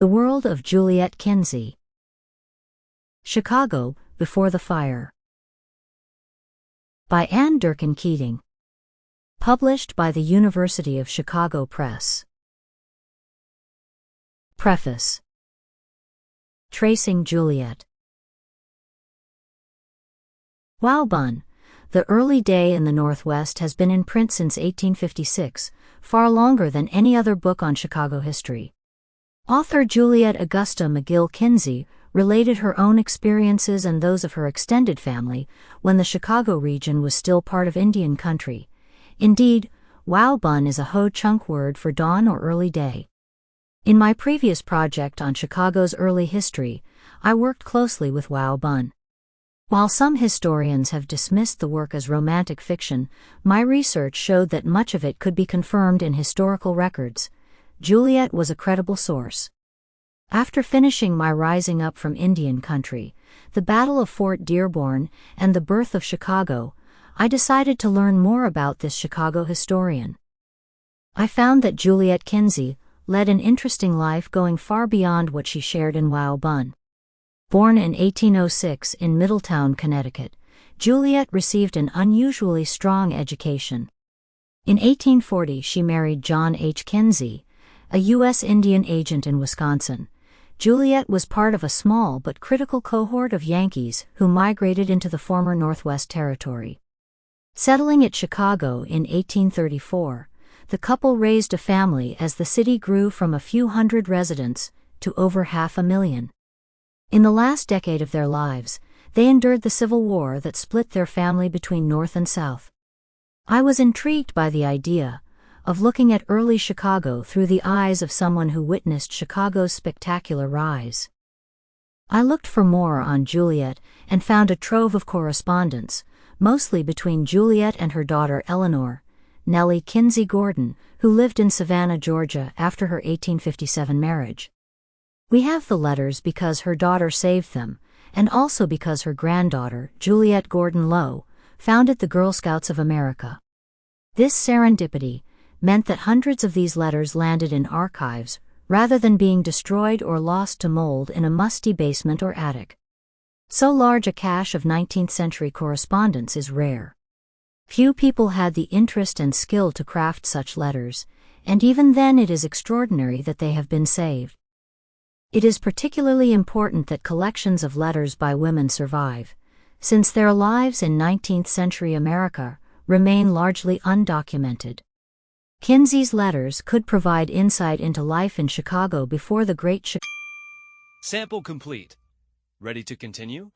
The World of Juliette Kinzie. Chicago, Before the Fire. By Durkin Keating. Published by the University of Chicago Press. Preface. Tracing Juliet. Audiobook. The Early Day in the Northwest has been in print since 1856, far longer than any other book on Chicago history. Author Juliet Augusta McGill Kinzie related her own experiences and those of her extended family when the Chicago region was still part of Indian country. Indeed, Audiobook is a Ho-Chunk word for dawn or early day. In my previous project on Chicago's early history, I worked closely with Audiobook. While some historians have dismissed the work as romantic fiction, my research showed that much of it could be confirmed in historical records. Juliet was a credible source. After finishing my Rising Up from Indian Country, the Battle of Fort Dearborn, and the birth of Chicago, I decided to learn more about this Chicago historian. I found that Juliet Kinzie led an interesting life going far beyond what she shared in Audiobook. Born in 1806 in Middletown, Connecticut, Juliet received an unusually strong education. In 1840 she married John H. Kinzie, a U.S. Indian agent in Wisconsin. Juliet was part of a small but critical cohort of Yankees who migrated into the former Northwest Territory. Settling at Chicago in 1834, the couple raised a family as the city grew from a few hundred residents to over 500,000. In the last decade of their lives, they endured the Civil War that split their family between North and South. I was intrigued by the idea of looking at early Chicago through the eyes of someone who witnessed Chicago's spectacular rise. I looked for more on Juliet and found a trove of correspondence, mostly between Juliet and her daughter Eleanor, Nellie Kinzie Gordon, who lived in Savannah, Georgia after her 1857 marriage. We have the letters because her daughter saved them, and also because her granddaughter, Juliet Gordon Lowe, founded the Girl Scouts of America. This serendipity meant that hundreds of these letters landed in archives, rather than being destroyed or lost to mold in a musty basement or attic. So large a cache of 19th-century correspondence is rare. Few people had the interest and skill to craft such letters, and even then it is extraordinary that they have been saved. It is particularly important that collections of letters by women survive, since their lives in 19th-century America remain largely undocumented. Kinzie's letters could provide insight into life in Chicago before the Great Chicago. Sample complete. Ready to continue?